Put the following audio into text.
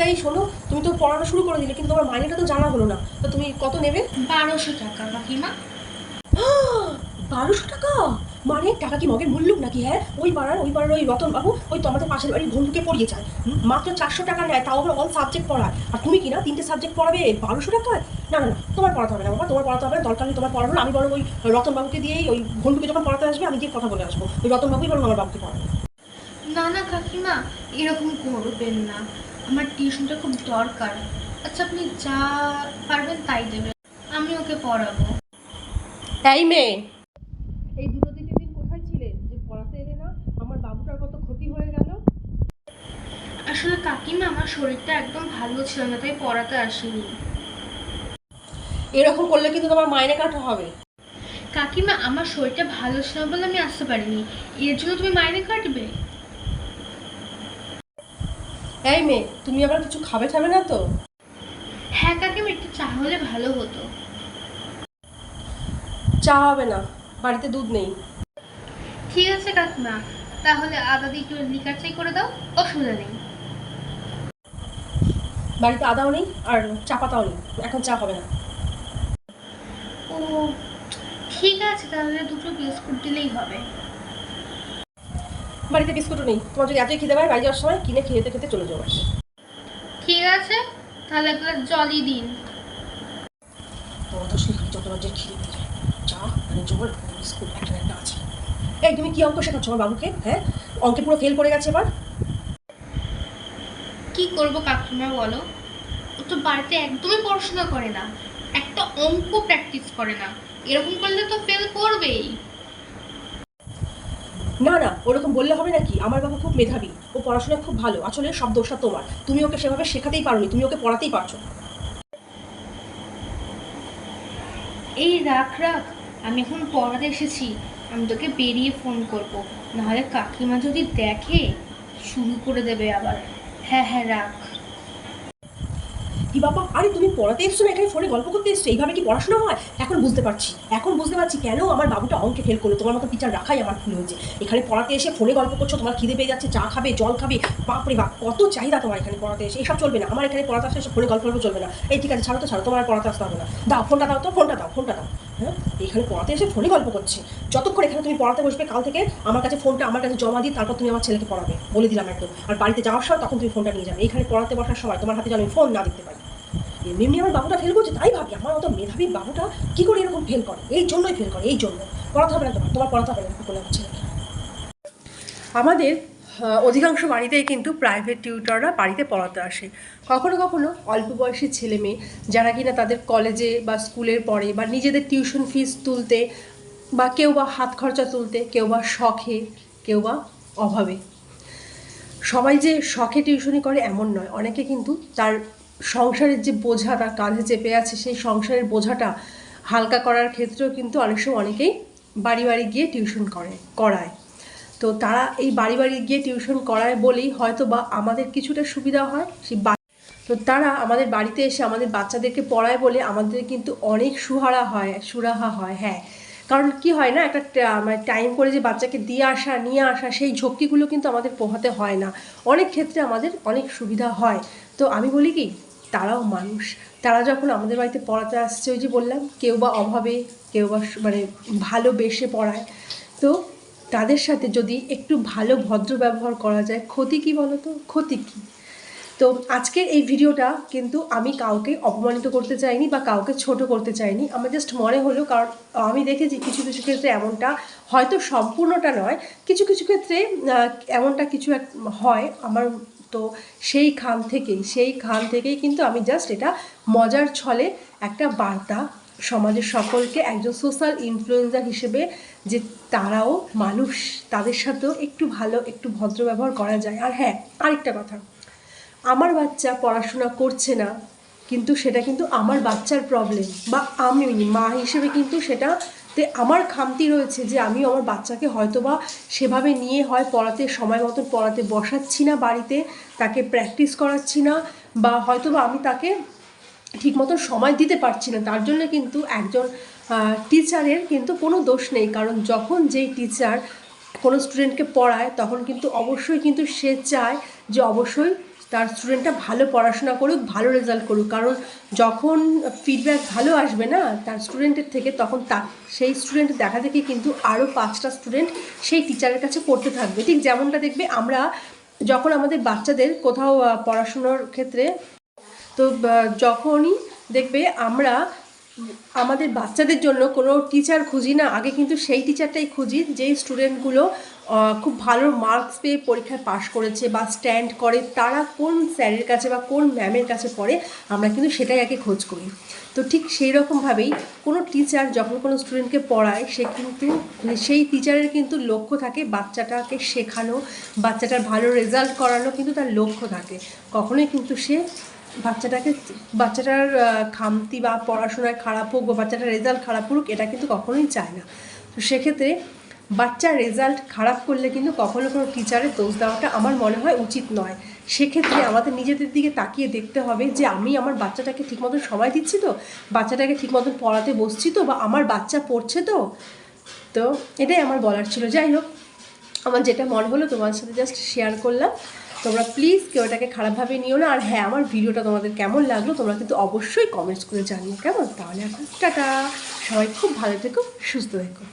তাই শোনো, তুমি তো পড়ানো শুরু করে দিলে, কিন্তু তোমার মাইনেটা তো জানা হলো না। তো তুমি কত নেবে? 1200 টাকা কাকিমা। 1200 টাকা? মানে টাকা কি মগের মূল্য নাকি? হ্যাঁ, ওই পাড়ার ওই রতন বাবু, ওই তো আমাদের পাশের বাড়ির বন্ধুকে পড়িয়ে যায়, মাত্র 400 টাকা নেয়, তাও আবার অল সাবজেক্ট পড়ায়। আর তুমি কি না 3টে সাবজেক্ট পড়াবে 1200 টাকায়? না না না, তোমার পড়াতে হবে না বাবা, তোমার পড়াতে হবে না। দরকার নেই তোমার পড়ানো, আমি বরং ওই রতন বাবুকে দিয়েই, ওই বন্ধুকে যখন পড়াতে আসবে আমি গিয়ে কথা বলে আসবো, ওই রতন বাবুই বরং আমার বাবুকে পড়াবে। না না কাকিমা, এরকম করবেন না, আমার টিউশনটা খুব দরকার। আচ্ছা, আপনি যা পারবেন তাই দেবেন, আমি ওকে পড়াবো। তাই মেয়ে, এই 2-3 দিন কোথায় ছিলে যে পড়াতে এলে না? আমার বাবুটার কত ক্ষতি হয়ে গেল। আসলে কাকিমা, আমার শরীরটা একদম ভালো ছিল না, তাই পড়াতে আসিনি। এরকম করলে কিন্তু তোমার মাইনে কাটা হবে। কাকিমা, আমার শরীরটা ভালো ছিল না বলে আমি আসতে পারিনি, এর জন্য তুমি মাইনে কাটবে? এই মেয়ে, তুমি আবার কিছু খাবে খাবে না তো? হ্যাঁ কাকিমা, একটু চা হলে ভালো হতো। চা হবে না, বাড়িতে দুধ নেই। ঠিক আছে কাকিমা, তাহলে আদা দিয়ে একটু লিকার চাই করে দাও, অসুবিধা নেই। বাড়িতে আদাও নেই আর চা পাতাও নেই, এখন চা হবে না। ও ঠিক আছে, তাহলে দুটো বিস্কুট দিলেই হবে। বাড়িতে বিস্কুটও নেই, তোমার যদি এতই খিদে পায় বাড়ি যাওয়ার সময় কিনে খেতে খেতে চলে যাবো। ঠিক আছে, তাহলে এক গ্লাস জলই দিন। তোমার তো সেই যতবার যে খিদে পেয়ে যায়, চা মানে জল বিস্কুট একটা একটা আছে। এই তুমি কি অঙ্ক শেখাচ্ছ আমার বাবুকে? হ্যাঁ, অঙ্কে পুরো ফেল করে গেছে এবার। কি করব কাকিমা বলো, ও তো বাড়িতে একদমই পড়াশোনা করে না, একটা অঙ্ক প্র্যাকটিস করে না, এরকম করলে তো ফেল করবেই। না না, ওরকম বললে হবে নাকি? আমার বাবু খুব মেধাবী, ও পড়াশোনায় খুব ভালো, আসলে সব দোষটা তোমার, তুমি ওকে সেভাবে শেখাতেই পারোনি, তুমি ওকে পড়াতেই পারছো না। এই রাখ রাখ, আমি এখন পড়াতে এসেছি, আমি তোকে বেরিয়ে ফোন করব, নাহলে কাকিমা যদি দেখে শুরু করে দেবে আবার। হ্যাঁ হ্যাঁ, রাখ। কি বাবা, আরে তুমি পড়াতে এসছো না এখানে ফোনে গল্প করতে এসছো? এইভাবে কি পড়াশোনা হয়? এখন বুঝতে পারছি কেন আমার বাবুটা অঙ্কে ফেল করলো। তোমার মতো টিচার রাখাই আমার ভুল হয়েছে। এখানে পড়াতে এসে ফোনে গল্প করছো, তোমার খিদে পেয়ে যাচ্ছে, চা খাবে, জল খাবে, বাপরে বাপ কত চাহিদা তোমার এখানে পড়াতে এসে। এসব চলবে না, আমার এখানে পড়াতে আসলে এসে ফোনে গল্প চলবে না। এই ঠিক আছে, ছাড়ো তো ছাড়ো, তোমার আর পড়াতে আসতে হবে না। দাও ফোনটা, দাও তো ফোনটা, দাও ফোনটা দাও। হ্যাঁ, এখানে পড়াতে এসে ফোনে গল্প করছে। যতক্ষণ এখানে তুমি পড়াতে বসবে কাল থেকে আমার কাছে ফোনটা আমার কাছে জমা দিই, তারপর তুমি আমার ছেলেকে পড়াবে, বলে দিলাম একদম। আর বাড়িতে যাওয়ার সময় তখন তুমি ফোনটা নিয়ে যাবে। এখানে পড়াতে বসার সময় তোমার হাতে যেন আমি ফোন না দেখতে পাই। এমনি এমনি আমার বাবুটা ফেল করছে তাই ভাবি, আমার মতো মেধাবী বাবুটা কি করে এরকম ফেল করে? এই জন্যই ফেল করে, এই জন্য। পড়াতে হবে না তোমার পড়াতে হবে না বলে হচ্ছে নাকি? আমাদের অধিকাংশ বাড়িতেই কিন্তু প্রাইভেট টিউটররা বাড়িতে পড়াতে আসে। কখনো কখনো অল্প বয়সী ছেলে মেয়ে যারা কিনা তাদের কলেজে বা স্কুলের পড়ে, বা নিজেদের টিউশন ফিস তুলতে, বা কেউ বা হাত খরচা তুলতে, কেউ বা শখে, কেউ বা অভাবে। সবাই যে শখে টিউশনি করে এমন নয়, অনেকে কিন্তু তার সংসারের যে বোঝা তার কাঁধে চেপে আছে, সেই সংসারের বোঝাটা হালকা করার ক্ষেত্রেও কিন্তু অনেক সময় অনেকেই বাড়ি বাড়ি গিয়ে টিউশন করায়। তো তারা এই বাড়ি বাড়ি গিয়ে টিউশন করায় বলেই হয়তো বা আমাদের কিছুটা সুবিধা হয়। তো তারা আমাদের বাড়িতে এসে আমাদের বাচ্চাদেরকে পড়ায় বলে আমাদের কিন্তু অনেক সুরাহা হয়। হ্যাঁ, কারণ কি হয় না, একটা মানে টাইম করে যে বাচ্চাকে দিয়ে আসা নিয়ে আসা, সেই ঝক্কিগুলো কিন্তু আমাদের পোহাতে হয় না। অনেক ক্ষেত্রে আমাদের অনেক সুবিধা হয়। তো আমি বলি কি, তারাও মানুষ, তারা যখন আমাদের বাড়িতে পড়াতে আসছে, ওই যে বললাম কেউ বা অভাবে, কেউ বা মানে ভালোবেসে পড়ায়। তো তাদের সাথে যদি একটু ভালো ভদ্র ব্যবহার করা যায়, ক্ষতি কী বলো তো? ক্ষতি কী? তো আজকের এই ভিডিওটা কিন্তু আমি কাউকে অপমানিত করতে চাইনি বা কাউকে ছোট করতে চাইনি, আমার জাস্ট মনে হলো, কারণ আমি দেখেছি কিছু কিছু ক্ষেত্রে এমনটা, হয়তো সম্পূর্ণটা নয়, কিছু কিছু ক্ষেত্রে এমনটা কিছু এক হয় আমার। তো সেই খান থেকেই কিন্তু আমি জাস্ট এটা মজার ছলে একটা বার্তা সমাজের সকলকে, একজন সোশ্যাল ইনফ্লুয়েন্সার হিসেবে, যে তারাও মানুষ, তাদের সাথেও একটু ভালো একটু ভদ্র ব্যবহার করা যায়। আর হ্যাঁ, আরেকটা কথা, আমার বাচ্চা পড়াশোনা করছে না, কিন্তু সেটা কিন্তু আমার বাচ্চার প্রবলেম, বা আমি মা হিসেবে কিন্তু সেটাতে আমার খামতি রয়েছে, যে আমি আমার বাচ্চাকে হয়তোবা সেভাবে নিয়ে হয় পড়াতে সময় মতন পড়াতে বসাচ্ছি না বাড়িতে, তাকে প্র্যাকটিস করাচ্ছি না, বা হয়তোবা আমি তাকে ঠিক মতো সময় দিতে পারছি না। তার জন্য কিন্তু একজন টিচারের কিন্তু কোনো দোষ নেই, কারণ যখন যেই টিচার কোনো স্টুডেন্টকে পড়ায় তখন কিন্তু অবশ্যই কিন্তু সে চায় যে অবশ্যই তার স্টুডেন্টটা ভালো পড়াশোনা করুক, ভালো রেজাল্ট করুক, কারণ যখন ফিডব্যাক ভালো আসবে না তার স্টুডেন্টের থেকে, তখন সেই স্টুডেন্ট দেখা দেখি কিন্তু আরও 5টা স্টুডেন্ট সেই টিচারের কাছে পড়তে থাকবে। ঠিক যেমনটা দেখবে আমরা যখন আমাদের বাচ্চাদের কোথাও পড়াশোনার ক্ষেত্রে, তো যখনই দেখবে আমরা আমাদের বাচ্চাদের জন্য কোনো টিচার খুঁজি না, আগে কিন্তু সেই টিচারটাই খুঁজি যেই স্টুডেন্টগুলো খুব ভালো মার্কস পেয়ে পরীক্ষায় পাশ করেছে বা স্ট্যান্ড করে, তারা কোন স্যারের কাছে বা কোন ম্যামের কাছে পড়ে, আমরা কিন্তু সেটাই আগে খোঁজ করি। তো ঠিক সেই রকমভাবেই কোনো টিচার যখন কোনো স্টুডেন্টকে পড়ায়, সে কিন্তু সেই টিচারের কিন্তু লক্ষ্য থাকে বাচ্চাটাকে শেখানো, বাচ্চাটার ভালো রেজাল্ট করানো কিন্তু তার লক্ষ্য থাকে। কখনোই কিন্তু সে বাচ্চাটার খামতি বা পড়াশোনায় খারাপ হোক বা বাচ্চাটার রেজাল্ট খারাপ করুক, এটা কিন্তু কখনোই চায় না। তো সেক্ষেত্রে বাচ্চার রেজাল্ট খারাপ করলে কিন্তু কখনো কোনো টিচারের দোষ দেওয়াটা আমার মনে হয় উচিত নয়। সেক্ষেত্রে আমাদের নিজেদের দিকে তাকিয়ে দেখতে হবে যে আমি আমার বাচ্চাটাকে ঠিক মতন সময় দিচ্ছি তো, বাচ্চাটাকে ঠিক মতন পড়াতে বসছি তো, বা আমার বাচ্চা পড়ছে তো। তো এটাই আমার বলার ছিল। যাই হোক, আমার যেটা মনে হলো তোমার সাথে জাস্ট শেয়ার করলাম। তোমরা প্লিজ কেউ এটাকে খারাপভাবে নিও না। আর হ্যাঁ, আমার ভিডিওটা তোমাদের কেমন লাগলো তোমরা কিন্তু অবশ্যই কমেন্টস করে জানিও, কেমন? তাহলে এখন টাটা, সবাই খুব ভালো থেকো, সুস্থ থেকো।